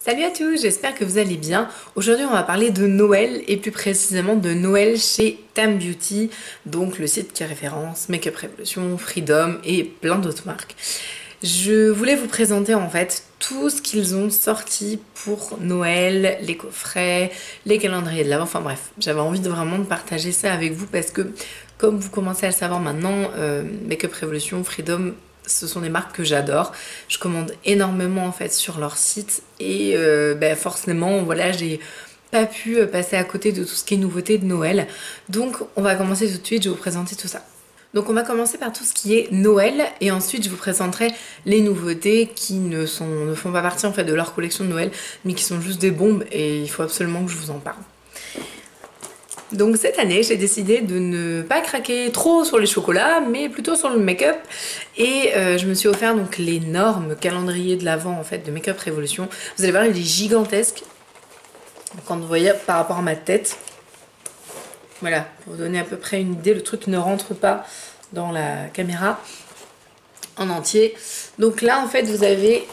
Salut à tous, j'espère que vous allez bien. Aujourd'hui on va parler de Noël et plus précisément de Noël chez Tam Beauty, donc le site qui référence Make-up Revolution, Freedom et plein d'autres marques. Je voulais vous présenter en fait tout ce qu'ils ont sorti pour Noël, les coffrets, les calendriers de l'Avent, enfin bref, j'avais envie de vraiment de partager ça avec vous parce que comme vous commencez à le savoir maintenant, Make-up Revolution, Freedom, ce sont des marques que j'adore. Je commande énormément en fait sur leur site et forcément voilà, j'ai pas pu passer à côté de tout ce qui est nouveauté de Noël. Donc on va commencer tout de suite, je vais vous présenter tout ça. Donc on va commencer par tout ce qui est Noël et ensuite je vous présenterai les nouveautés qui ne font pas partie en fait de leur collection de Noël mais qui sont juste des bombes et il faut absolument que je vous en parle. Donc cette année, j'ai décidé de ne pas craquer trop sur les chocolats, mais plutôt sur le make-up. Et je me suis offert donc l'énorme calendrier de l'Avent en fait de Make-up Revolution. Vous allez voir, il est gigantesque. Quand vous voyez par rapport à ma tête. Voilà, pour vous donner à peu près une idée, le truc ne rentre pas dans la caméra en entier. Donc là, en fait, vous avez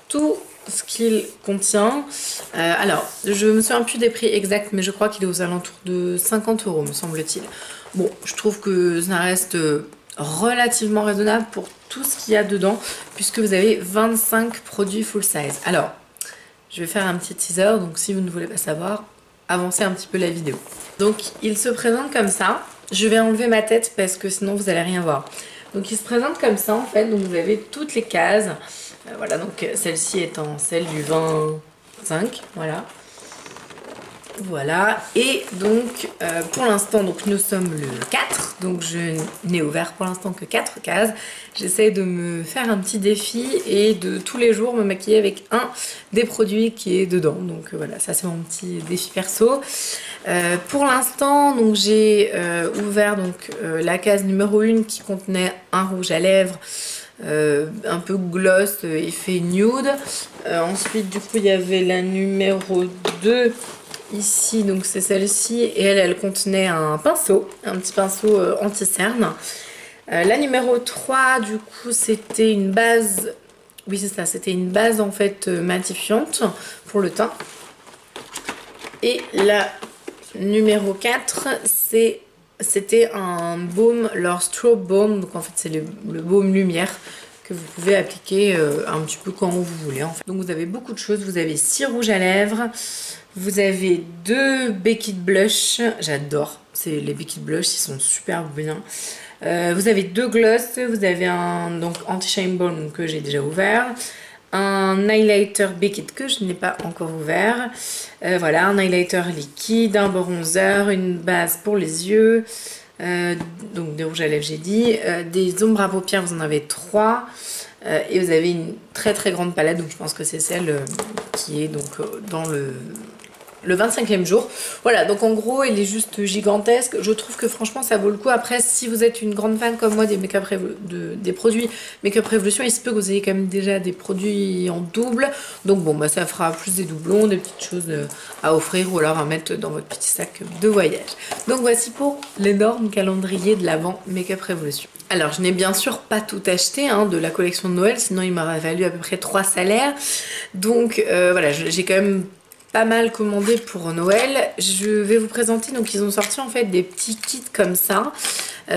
tout ce qu'il contient. Alors, je me souviens plus des prix exacts, mais je crois qu'il est aux alentours de 50 €, me semble-t-il. Bon, je trouve que ça reste relativement raisonnable pour tout ce qu'il y a dedans, puisque vous avez 25 produits full size. Alors, je vais faire un petit teaser, donc si vous ne voulez pas savoir, avancez un petit peu la vidéo. Donc, il se présente comme ça. Je vais enlever ma tête parce que sinon vous n'allez rien voir. Donc, il se présente comme ça en fait. Donc, vous avez toutes les cases. Voilà, donc celle-ci étant celle du 25, voilà. Voilà, et donc pour l'instant, donc nous sommes le 4, donc je n'ai ouvert pour l'instant que 4 cases. J'essaie de me faire un petit défi et de tous les jours me maquiller avec un des produits qui est dedans. Donc voilà, ça c'est mon petit défi perso. Pour l'instant, donc j'ai ouvert donc la case numéro 1 qui contenait un rouge à lèvres. Un peu gloss, effet nude. Ensuite du coup il y avait la numéro 2 ici, donc c'est celle-ci et elle contenait un pinceau, un petit pinceau anti-cerne. La numéro 3 du coup c'était une base, oui c'est ça, c'était une base en fait matifiante pour le teint. Et la numéro 4 c'était un baume, leur Strobe Balm, donc en fait c'est le baume lumière que vous pouvez appliquer un petit peu quand vous voulez en fait. Donc vous avez beaucoup de choses, vous avez 6 rouges à lèvres, vous avez 2 Beckett Blush, j'adore, les Beckett Blush, ils sont super bien. Vous avez 2 gloss, vous avez un donc Anti-Shine Balm que j'ai déjà ouvert, un highlighter Beckett que je n'ai pas encore ouvert, voilà, un highlighter liquide, un bronzer, une base pour les yeux, donc des rouges à lèvres j'ai dit, des ombres à paupières vous en avez 3, et vous avez une très très grande palette, donc je pense que c'est celle qui est donc dans le 25e jour. Voilà, donc en gros il est juste gigantesque. Je trouve que franchement ça vaut le coup. Après, si vous êtes une grande fan comme moi des produits Make-up Revolution, il se peut que vous ayez quand même déjà des produits en double. Donc bon, bah ça fera plus des doublons, des petites choses à offrir ou alors à mettre dans votre petit sac de voyage. Donc voici pour l'énorme calendrier de l'Avent Make-up Revolution. Alors je n'ai bien sûr pas tout acheté de la collection de Noël, sinon il m'aurait valu à peu près 3 salaires. Donc voilà, j'ai quand même pas mal commandé pour Noël. Je vais vous présenter, donc ils ont sorti en fait des petits kits comme ça.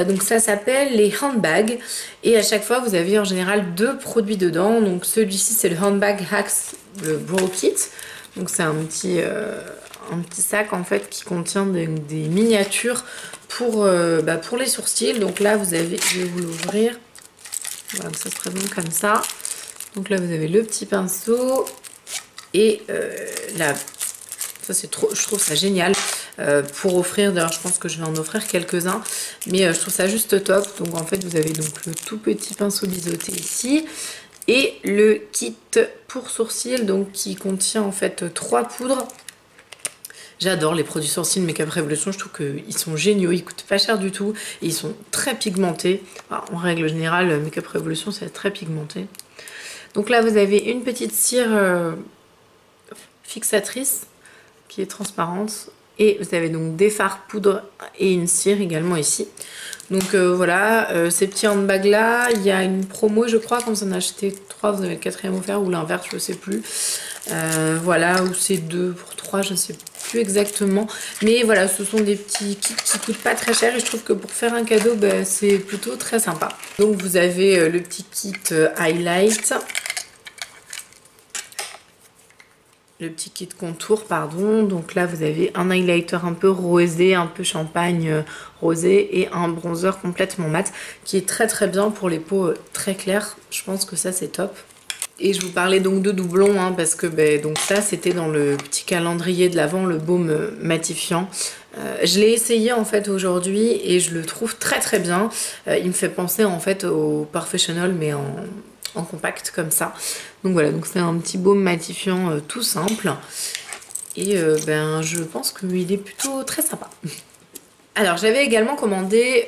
Donc ça s'appelle les handbags et à chaque fois vous avez en général 2 produits dedans. Donc celui-ci c'est le handbag hacks, le bro kit. Donc c'est un petit sac en fait qui contient des miniatures pour les sourcils. Donc là vous avez, je vais vous l'ouvrir. Voilà, ça se présente comme ça. Donc là vous avez le petit pinceau. Et là, ça c'est trop, je trouve ça génial pour offrir. D'ailleurs, je pense que je vais en offrir quelques-uns, mais je trouve ça juste top. Donc en fait, vous avez donc le tout petit pinceau biseauté ici et le kit pour sourcils, donc qui contient en fait 3 poudres. J'adore les produits sourcils Make-up Revolution, je trouve qu'ils sont géniaux, ils coûtent pas cher du tout et ils sont très pigmentés. Alors, en règle générale, Make-up Revolution c'est très pigmenté. Donc là, vous avez une petite cire fixatrice qui est transparente Et vous avez donc des fards poudre et une cire également ici. Donc voilà, ces petits handbags là, il y a une promo je crois, quand vous en achetez 3, vous avez le 4e offert ou l'inverse, je sais plus. Voilà, ou c'est 2 pour 3, je ne sais plus exactement. Mais voilà, ce sont des petits kits qui coûtent pas très cher et je trouve que pour faire un cadeau, bah, c'est plutôt très sympa. Donc vous avez le petit kit highlight. Le petit kit contour, pardon. Donc là, vous avez un highlighter un peu rosé, un peu champagne rosé et un bronzer complètement mat qui est très très bien pour les peaux très claires. Je pense que ça, c'est top. Et je vous parlais donc de doublons hein, parce que donc ça, c'était dans le petit calendrier de l'Avent, le baume matifiant. Je l'ai essayé en fait aujourd'hui et je le trouve très très bien. Il me fait penser en fait au Professional mais en compact comme ça. Donc voilà, donc c'est un petit baume matifiant tout simple. Et je pense qu'il est plutôt très sympa. Alors j'avais également commandé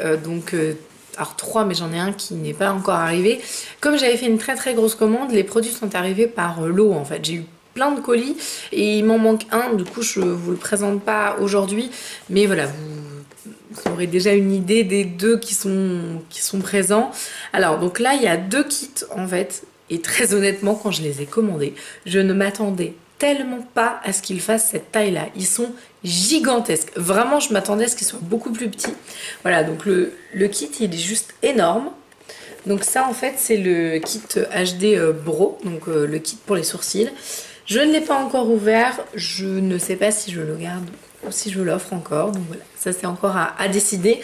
alors 3 mais j'en ai un qui n'est pas encore arrivé. Comme j'avais fait une très très grosse commande, les produits sont arrivés par lot en fait. J'ai eu plein de colis et il m'en manque un, du coup je vous le présente pas aujourd'hui. Mais voilà, vous aurez déjà une idée des 2 qui sont présents. Alors donc là il y a 2 kits en fait. Et très honnêtement, quand je les ai commandés, je ne m'attendais tellement pas à ce qu'ils fassent cette taille-là. Ils sont gigantesques. Vraiment, je m'attendais à ce qu'ils soient beaucoup plus petits. Voilà, donc le kit, il est juste énorme. Donc ça, en fait, c'est le kit HD Bro, donc le kit pour les sourcils. Je ne l'ai pas encore ouvert. Je ne sais pas si je le garde ou si je l'offre encore. Donc voilà, ça c'est encore à décider.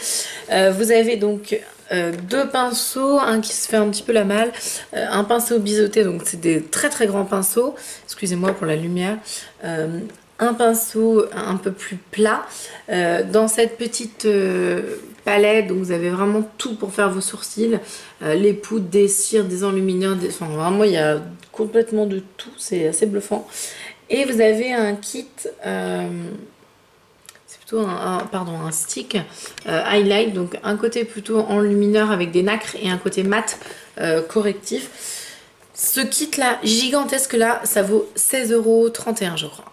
Vous avez donc 2 pinceaux, un qui se fait un petit peu la malle, un pinceau biseauté, donc c'est des très très grands pinceaux, excusez-moi pour la lumière, un pinceau un peu plus plat, dans cette petite palette, donc vous avez vraiment tout pour faire vos sourcils, les poudres, des cires, des enlumineurs, enfin vraiment il y a complètement de tout, c'est assez bluffant. Et vous avez un kit... un stick highlight, donc un côté plutôt enlumineur avec des nacres et un côté mat correctif. Ce kit là, gigantesque là, ça vaut 16,31 € je crois.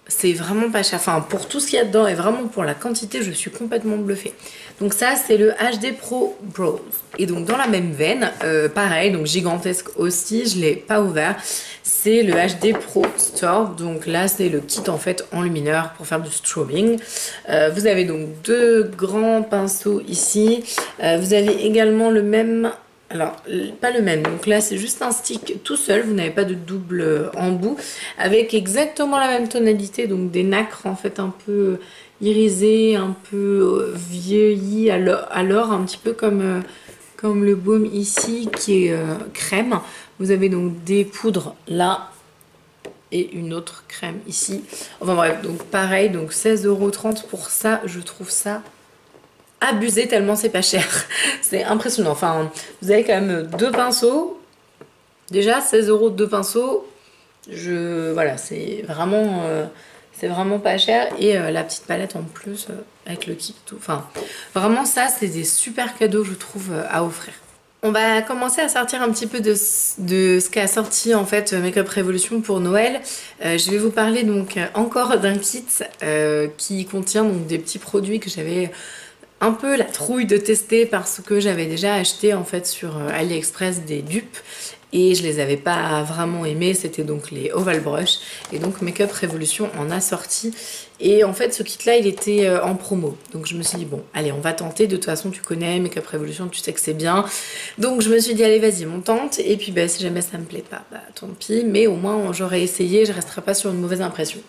C'est vraiment pas cher, enfin pour tout ce qu'il y a dedans et vraiment pour la quantité, je suis complètement bluffée. Donc ça c'est le HD Pro Bros. Et donc dans la même veine, pareil, donc gigantesque aussi, je l'ai pas ouvert. C'est le HD Pro Store, donc là c'est le kit en fait enlumineur pour faire du strobing. Vous avez donc 2 grands pinceaux ici. Vous avez également le même... Alors, pas le même, donc là c'est juste un stick tout seul, vous n'avez pas de double embout, avec exactement la même tonalité, donc des nacres en fait un peu irisées, un peu vieillies à l'or, un petit peu comme le baume ici qui est crème. Vous avez donc des poudres là et une autre crème ici. Enfin bref, donc pareil, donc 16,30 € pour ça, je trouve ça abusé tellement c'est pas cher. C'est impressionnant. Enfin, vous avez quand même 2 pinceaux. Déjà, 16 € 2 pinceaux. Voilà, c'est vraiment pas cher. Et la petite palette en plus, avec le kit tout. Enfin, vraiment ça, c'est des super cadeaux, je trouve, à offrir. On va commencer à sortir un petit peu de ce qu'a sorti en fait Makeup Revolution pour Noël. Je vais vous parler donc encore d'un kit qui contient donc des petits produits que j'avais un peu la trouille de tester parce que j'avais déjà acheté en fait sur AliExpress des dupes et je les avais pas vraiment aimés. C'était donc les Oval Brush et donc Makeup Revolution en a sorti. Et en fait ce kit là il était en promo, donc je me suis dit bon allez on va tenter, de toute façon tu connais Makeup Revolution, tu sais que c'est bien, donc je me suis dit allez vas-y on tente, et puis si jamais ça me plaît pas, tant pis, mais au moins j'aurais essayé, je resterai pas sur une mauvaise impression.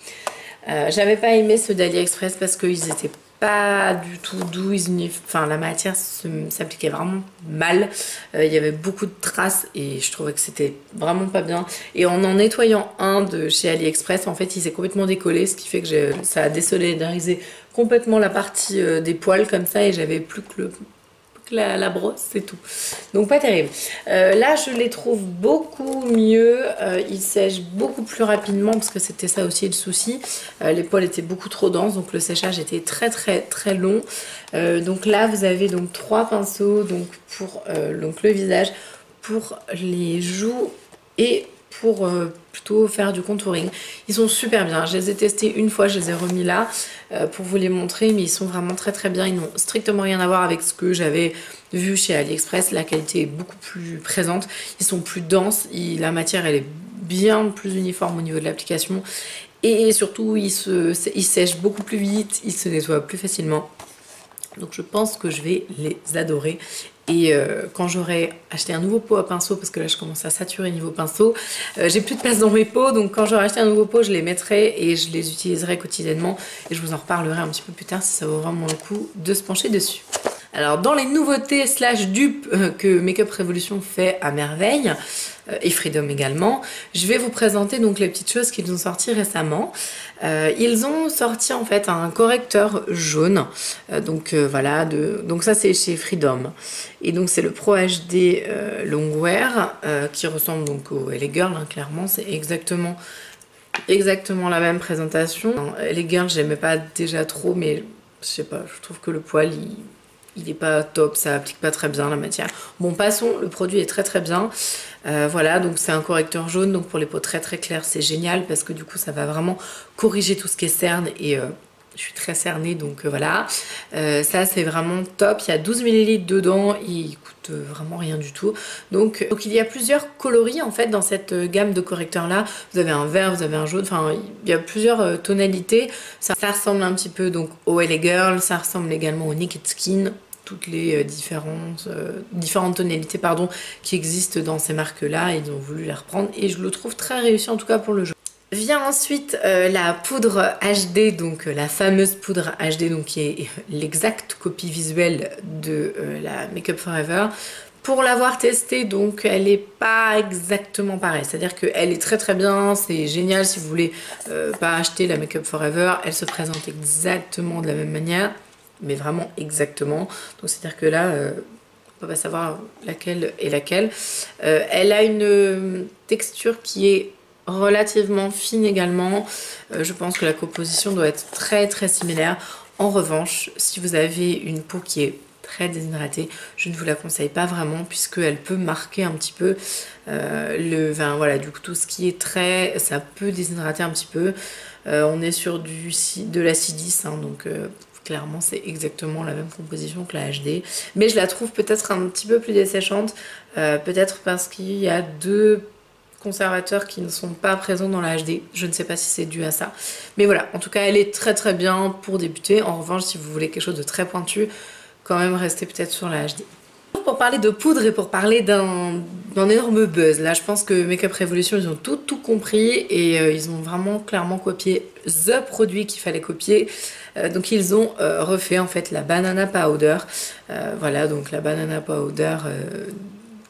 J'avais pas aimé ceux d'AliExpress parce qu'ils étaient pas du tout doux, enfin la matière s'appliquait vraiment mal, il y avait beaucoup de traces et je trouvais que c'était vraiment pas bien, et en nettoyant un de chez AliExpress en fait il s'est complètement décollé, ce qui fait que ça a désolidarisé complètement la partie des poils comme ça, et j'avais plus que la brosse, c'est tout. Donc pas terrible. Là je les trouve beaucoup mieux, ils sèchent beaucoup plus rapidement parce que c'était ça aussi le souci. Les poils étaient beaucoup trop denses, donc le séchage était très très très long. Donc là vous avez donc 3 pinceaux donc pour donc le visage, pour les joues et pour plutôt faire du contouring. Ils sont super bien, je les ai testés une fois, je les ai remis là pour vous les montrer, mais ils sont vraiment très très bien. Ils n'ont strictement rien à voir avec ce que j'avais vu chez AliExpress. La qualité est beaucoup plus présente, ils sont plus denses, la matière elle est bien plus uniforme au niveau de l'application. Et surtout, ils sèchent beaucoup plus vite, ils se nettoient plus facilement. Donc je pense que je vais les adorer. Et quand j'aurai acheté un nouveau pot à pinceau, parce que là je commence à saturer niveau pinceau, j'ai plus de place dans mes pots, donc quand j'aurai acheté un nouveau pot, je les mettrai et je les utiliserai quotidiennement. Et je vous en reparlerai un petit peu plus tard si ça vaut vraiment le coup de se pencher dessus. Alors dans les nouveautés slash dupes que Makeup Revolution fait à merveille, et Freedom également, je vais vous présenter donc les petites choses qu'ils ont sorties récemment. Ils ont sorti en fait un correcteur jaune, voilà, donc ça c'est chez Freedom. Et donc c'est le Pro HD Longwear qui ressemble donc au LA Girl, hein, clairement, c'est exactement la même présentation. LA Girl j'aimais pas déjà trop, mais je sais pas, je trouve que le poil il n'est pas top, ça applique pas très bien la matière. Bon, passons, le produit est très très bien. Voilà, donc c'est un correcteur jaune, donc pour les peaux très très claires, c'est génial parce que du coup ça va vraiment corriger tout ce qui est cerne et je suis très cernée, donc voilà. Ça c'est vraiment top, il y a 12 ml dedans, il coûte vraiment rien du tout. Donc il y a plusieurs coloris en fait dans cette gamme de correcteurs là. Vous avez un vert, vous avez un jaune, enfin il y a plusieurs tonalités. Ça ressemble un petit peu donc au LA Girl, ça ressemble également au Naked Skin. Toutes les différentes tonalités pardon, qui existent dans ces marques-là. Ils ont voulu les reprendre et je le trouve très réussi en tout cas pour le jeu. Vient ensuite la poudre HD, donc la fameuse poudre HD, donc qui est l'exacte copie visuelle de la Makeup Forever. Pour l'avoir testée, donc elle n'est pas exactement pareille, c'est-à-dire qu'elle est très très bien, c'est génial si vous voulez pas acheter la Makeup Forever, elle se présente exactement de la même manière. Mais vraiment exactement, donc c'est à dire que là on peut pas savoir laquelle est laquelle. Elle a une texture qui est relativement fine également. Je pense que la composition doit être très très similaire. En revanche, si vous avez une peau qui est très déshydratée, je ne vous la conseille pas vraiment puisqu'elle peut marquer un petit peu voilà, du coup tout ce qui est très, ça peut déshydrater un petit peu. On est sur de la C10, hein, donc clairement, c'est exactement la même composition que la HD. Mais je la trouve peut-être un petit peu plus desséchante. Peut-être parce qu'il y a deux conservateurs qui ne sont pas présents dans la HD. Je ne sais pas si c'est dû à ça. Mais voilà, en tout cas, elle est très très bien pour débuter. En revanche, si vous voulez quelque chose de très pointu, quand même restez peut-être sur la HD. Pour parler de poudre et pour parler d'un énorme buzz, là je pense que Makeup Revolution ils ont tout compris et ils ont vraiment clairement copié the produit qu'il fallait copier. Donc ils ont refait en fait la banana powder, voilà, donc la banana powder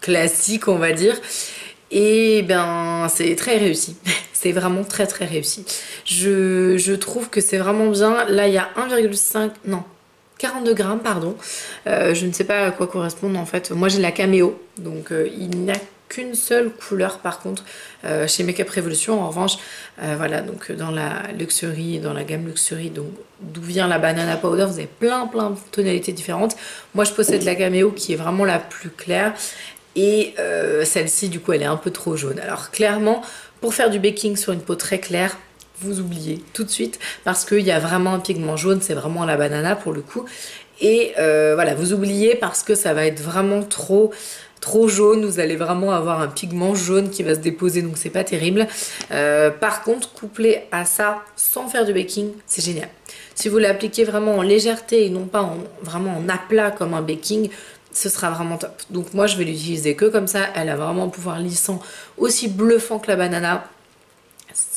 classique on va dire, et ben c'est très réussi. C'est vraiment très très réussi. Je trouve que c'est vraiment bien. Là il y a 1,5, non, 42 grammes, pardon. Je ne sais pas à quoi correspondent en fait. Moi j'ai la caméo, donc il n'y a qu'une seule couleur par contre chez Makeup Revolution. En revanche, voilà, donc dans la Luxury, dans la gamme Luxury, donc d'où vient la banana powder, vous avez plein de tonalités différentes. Moi je possède la caméo qui est vraiment la plus claire. Et celle-ci du coup elle est un peu trop jaune. Alors clairement pour faire du baking sur une peau très claire, vous oubliez tout de suite parce qu'il y a vraiment un pigment jaune, c'est vraiment la banana pour le coup. Et voilà, vous oubliez parce que ça va être vraiment trop jaune, vous allez vraiment avoir un pigment jaune qui va se déposer, donc c'est pas terrible. Par contre, couplé à ça, sans faire de baking, c'est génial. Si vous l'appliquez vraiment en légèreté et non pas vraiment en aplat comme un baking, ce sera vraiment top. Donc moi je vais l'utiliser que comme ça, elle a vraiment un pouvoir lissant aussi bluffant que la banana,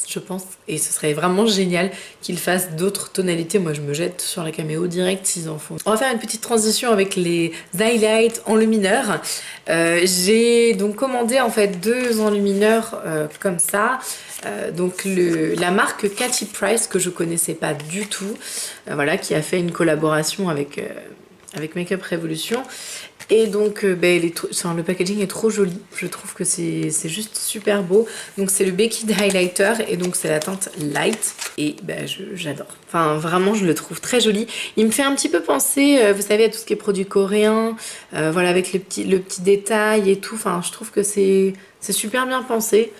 je pense, et ce serait vraiment génial qu'ils fassent d'autres tonalités. Moi je me jette sur la caméo direct s'ils en font. On va faire une petite transition avec les highlights enlumineurs. J'ai donc commandé en fait deux enlumineurs comme ça. Donc la marque Katy Price que je connaissais pas du tout, voilà, qui a fait une collaboration avec Makeup Revolution. Et donc le packaging est trop joli, je trouve que c'est juste super beau. Donc c'est le Becky Highlighter et donc c'est la teinte Light et j'adore. Enfin vraiment je le trouve très joli. Il me fait un petit peu penser, vous savez, à tout ce qui est produits coréens, voilà, avec le petit détail et tout. Enfin je trouve que c'est super bien pensé.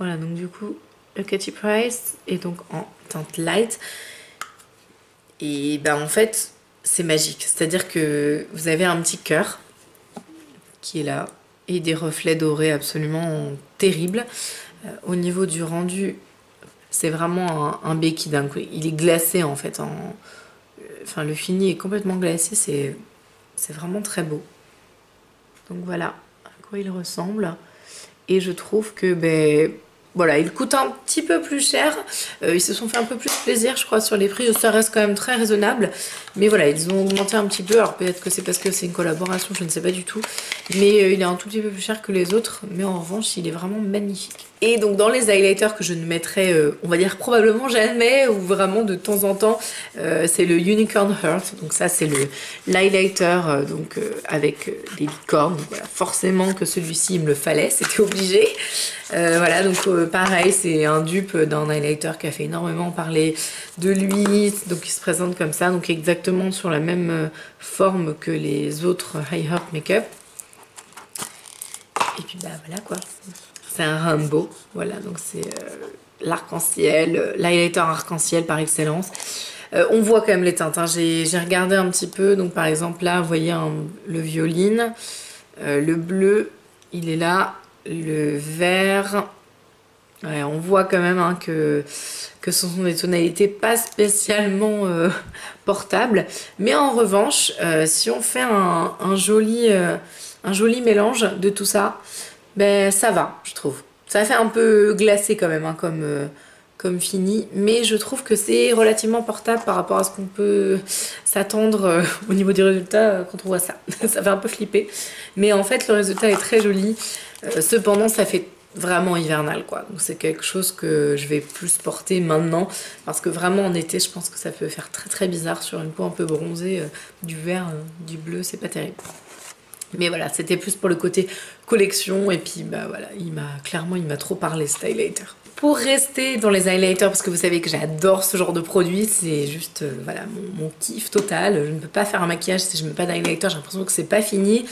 Voilà, donc du coup, le Katy Price est donc en teinte light. Et ben en fait, c'est magique. C'est-à-dire que vous avez un petit cœur qui est là et des reflets dorés absolument terribles. Au niveau du rendu, c'est vraiment un béquille d'un coup. Il est glacé en fait. Enfin, le fini est complètement glacé. C'est vraiment très beau. Donc voilà à quoi il ressemble. Et je trouve que ben voilà, il coûte un petit peu plus cher. Ils se sont fait un peu plus plaisir, je crois, sur les prix. Ça reste quand même très raisonnable. Mais voilà, ils ont augmenté un petit peu. Alors peut-être que c'est parce que c'est une collaboration, je ne sais pas du tout. Mais il est un tout petit peu plus cher que les autres. Mais en revanche, il est vraiment magnifique. Et donc dans les highlighters que je ne mettrai, on va dire probablement jamais, ou vraiment de temps en temps, c'est le Unicorn Heart. Donc ça, c'est l'highlighter avec des licornes. Donc, voilà, forcément que celui-ci, il me le fallait, c'était obligé. Voilà, donc pareil, c'est un dupe d'un highlighter qui a fait énormément parler de lui. Donc il se présente comme ça, donc exactement sur la même forme que les autres High Heart Makeup. Et puis bah voilà quoi. C'est un rainbow, voilà, donc c'est l'arc-en-ciel, l'highlighter arc-en-ciel par excellence. On voit quand même les teintes, hein. J'ai regardé un petit peu, donc par exemple là, vous voyez le violine, le bleu, il est là, le vert, ouais, on voit quand même hein, que ce sont des tonalités pas spécialement portables, mais en revanche, si on fait un joli mélange de tout ça, ben ça va, je trouve. Ça fait un peu glacé quand même, hein, comme fini, mais je trouve que c'est relativement portable par rapport à ce qu'on peut s'attendre au niveau du résultat quand on voit ça. Ça fait un peu flipper, mais en fait le résultat est très joli. Cependant, ça fait vraiment hivernal quoi, donc c'est quelque chose que je vais plus porter maintenant, parce que vraiment en été, je pense que ça peut faire très très bizarre sur une peau un peu bronzée, du vert, du bleu, c'est pas terrible. Mais voilà, c'était plus pour le côté collection. Et puis bah voilà, il m'a trop parlé cet highlighter. Pour rester dans les highlighters, parce que vous savez que j'adore ce genre de produit, c'est juste voilà mon kiff total. Je ne peux pas faire un maquillage si je ne mets pas d'highlighter, j'ai l'impression que c'est pas fini.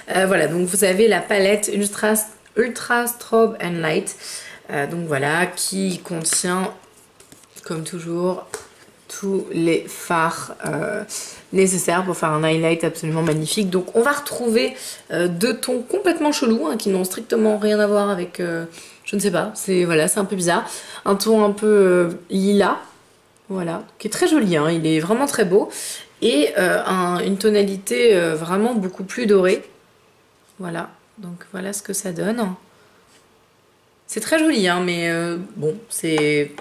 Voilà, donc vous avez la palette Ultra Strobe and Light. Donc voilà, qui contient comme toujours tous les fards nécessaires pour faire un highlight absolument magnifique. Donc on va retrouver deux tons complètement chelous hein, qui n'ont strictement rien à voir avec je ne sais pas, c'est voilà, c'est un peu bizarre, un ton un peu lilas, voilà, qui est très joli hein, il est vraiment très beau, et une tonalité vraiment beaucoup plus dorée. Voilà, donc voilà ce que ça donne. C'est très joli hein, mais bon, c'est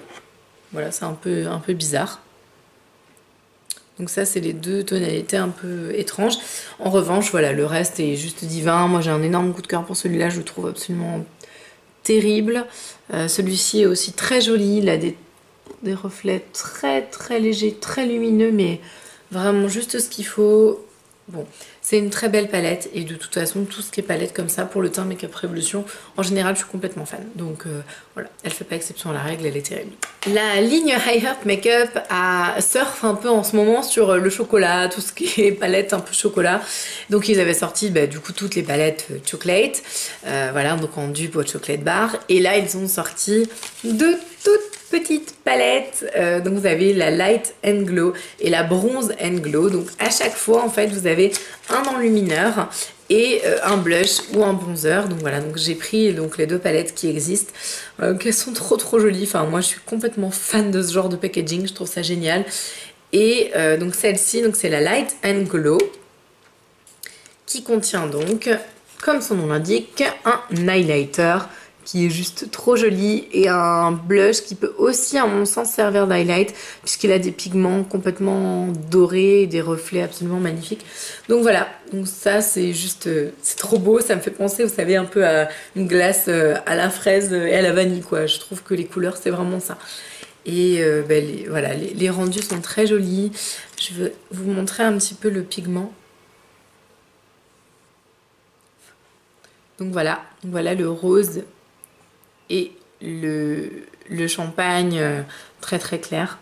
voilà, c'est un peu bizarre. Donc ça, c'est les deux tonalités un peu étranges. En revanche, voilà, le reste est juste divin. Moi, j'ai un énorme coup de cœur pour celui-là. Je le trouve absolument terrible. Celui-ci est aussi très joli. Il a des reflets très très légers, très lumineux, mais vraiment juste ce qu'il faut. Bon, c'est une très belle palette, et de toute façon tout ce qui est palette comme ça pour le teint Makeup Revolution, en général je suis complètement fan, donc voilà, elle fait pas exception à la règle, elle est terrible. La ligne High Heart Makeup surfe un peu en ce moment sur le chocolat, tout ce qui est palette un peu chocolat, donc ils avaient sorti bah, du coup toutes les palettes chocolate, voilà, donc en dupe au chocolate bar, et là ils ont sorti de toutes petite palette, donc vous avez la Light and Glow et la Bronze and Glow, donc à chaque fois en fait vous avez un enlumineur et un blush ou un bronzer. Donc voilà, donc j'ai pris donc les deux palettes qui existent, qui sont trop jolies. Enfin moi je suis complètement fan de ce genre de packaging, je trouve ça génial. Et donc celle-ci, donc c'est la Light and Glow, qui contient donc, comme son nom l'indique, un highlighter qui est juste trop joli, et un blush qui peut aussi à mon sens servir d'highlight puisqu'il a des pigments complètement dorés et des reflets absolument magnifiques. Donc voilà, donc ça c'est juste, c'est trop beau, ça me fait penser, vous savez, un peu à une glace à la fraise et à la vanille quoi. Je trouve que les couleurs c'est vraiment ça. Et voilà, les rendus sont très jolis. Je vais vous montrer un petit peu le pigment. Donc voilà le rose et le champagne très clair.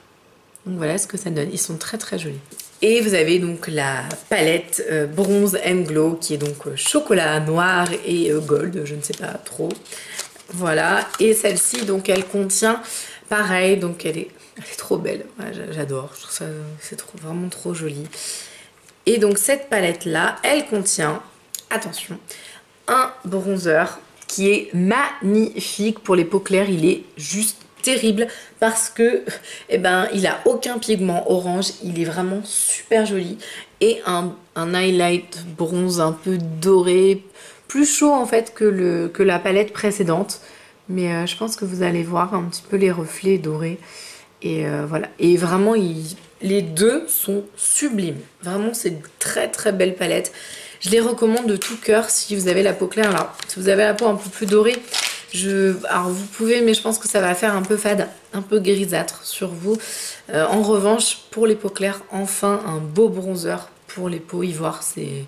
Donc voilà ce que ça donne, ils sont très jolis. Et vous avez donc la palette Bronze and Glow qui est donc chocolat noir et gold, je ne sais pas trop. Voilà, et celle-ci, donc elle contient, pareil, donc elle est trop belle. Ouais, j'adore, je trouve ça, c'est vraiment trop joli. Et donc cette palette-là, elle contient, attention, un bronzer qui est magnifique pour les peaux claires. Il est juste terrible parce que eh ben, il a aucun pigment orange, il est vraiment super joli. Et un highlight bronze un peu doré, plus chaud en fait que la palette précédente. Mais je pense que vous allez voir un petit peu les reflets dorés. Et voilà. Et vraiment, les deux sont sublimes. Vraiment, c'est une très très belle palette. Je les recommande de tout cœur si vous avez la peau claire. Alors, si vous avez la peau un peu plus dorée, alors vous pouvez, mais je pense que ça va faire un peu fade, un peu grisâtre sur vous. En revanche, pour les peaux claires, enfin un beau bronzer pour les peaux ivoires. C'est...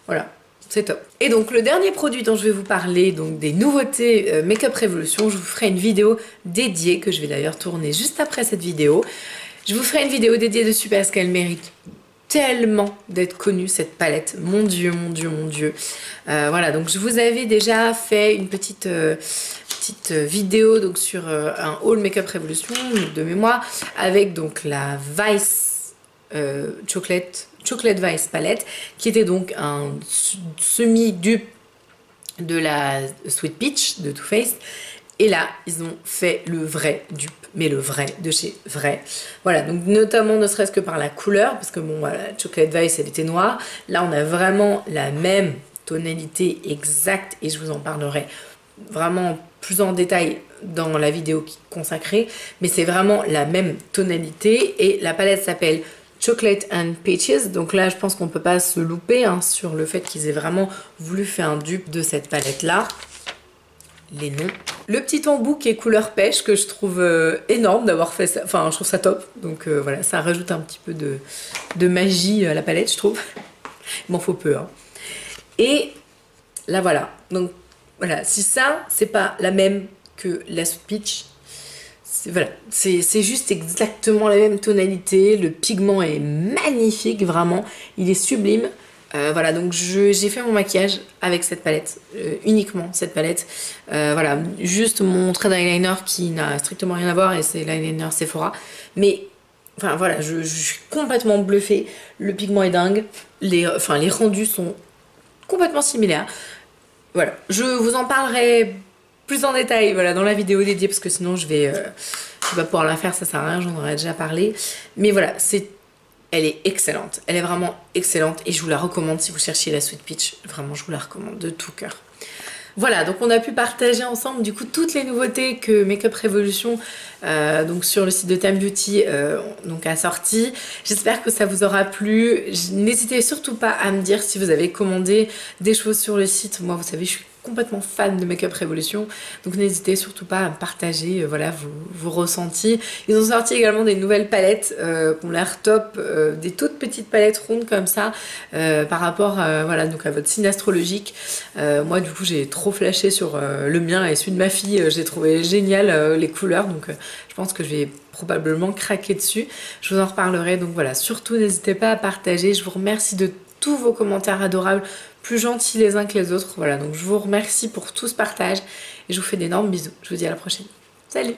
Voilà. C'est top. Et donc le dernier produit dont je vais vous parler, donc des nouveautés Makeup Revolution, je vous ferai une vidéo dédiée, que je vais d'ailleurs tourner juste après cette vidéo. Je vous ferai une vidéo dédiée dessus parce qu'elle mérite tellement d'être connue, cette palette. Mon Dieu, mon Dieu, mon Dieu. Voilà, donc je vous avais déjà fait une petite vidéo donc, sur un haul Makeup Revolution de mémoire, avec donc la Vice Chocolate Vice palette, qui était donc un semi-dupe de la Sweet Peach de Too Faced. Et là, ils ont fait le vrai dupe, mais le vrai de chez vrai. Voilà, donc notamment ne serait-ce que par la couleur, parce que bon, voilà, Chocolate Vice, elle était noire. Là, on a vraiment la même tonalité exacte, et je vous en parlerai vraiment plus en détail dans la vidéo consacrée. Mais c'est vraiment la même tonalité, et la palette s'appelle Chocolate and Peaches. Donc là, je pense qu'on peut pas se louper hein, sur le fait qu'ils aient vraiment voulu faire un dupe de cette palette-là. Les noms. Le petit embout qui est couleur pêche que je trouve énorme d'avoir fait ça. Enfin, je trouve ça top. Donc voilà, ça rajoute un petit peu de magie à la palette, je trouve. Il m'en faut peu. Hein. Et là, voilà. Donc voilà, si ça, c'est pas la même que la Sweet Peach, voilà, c'est juste exactement la même tonalité. Le pigment est magnifique, vraiment. Il est sublime. Voilà, donc j'ai fait mon maquillage avec cette palette, uniquement cette palette. Voilà, juste mon trait d'eyeliner qui n'a strictement rien à voir et c'est l'eyeliner Sephora. Mais, enfin voilà, je suis complètement bluffée. Le pigment est dingue. Les rendus sont complètement similaires. Voilà, je vous en parlerai plus en détail voilà, dans la vidéo dédiée parce que sinon je vais pas pouvoir la faire, ça sert à rien, j'en aurais déjà parlé. Mais voilà, elle est excellente, elle est vraiment excellente et je vous la recommande si vous cherchez la Sweet Peach, vraiment je vous la recommande de tout cœur. Voilà, donc on a pu partager ensemble du coup toutes les nouveautés que Makeup Revolution donc sur le site de Time Beauty donc a sorti. J'espère que ça vous aura plu. N'hésitez surtout pas à me dire si vous avez commandé des choses sur le site. Moi, vous savez, je suis complètement fan de Makeup Revolution, donc n'hésitez surtout pas à me partager voilà, vos ressentis. Ils ont sorti également des nouvelles palettes qui ont l'air top, des toutes petites palettes rondes comme ça par rapport voilà, donc à votre signe astrologique. Moi du coup j'ai trop flashé sur le mien et celui de ma fille, j'ai trouvé génial les couleurs, donc je pense que je vais probablement craquer dessus. Je vous en reparlerai, donc voilà, surtout n'hésitez pas à partager. Je vous remercie de tous vos commentaires adorables, plus gentils les uns que les autres. Voilà, donc je vous remercie pour tout ce partage et je vous fais d'énormes bisous. Je vous dis à la prochaine. Salut!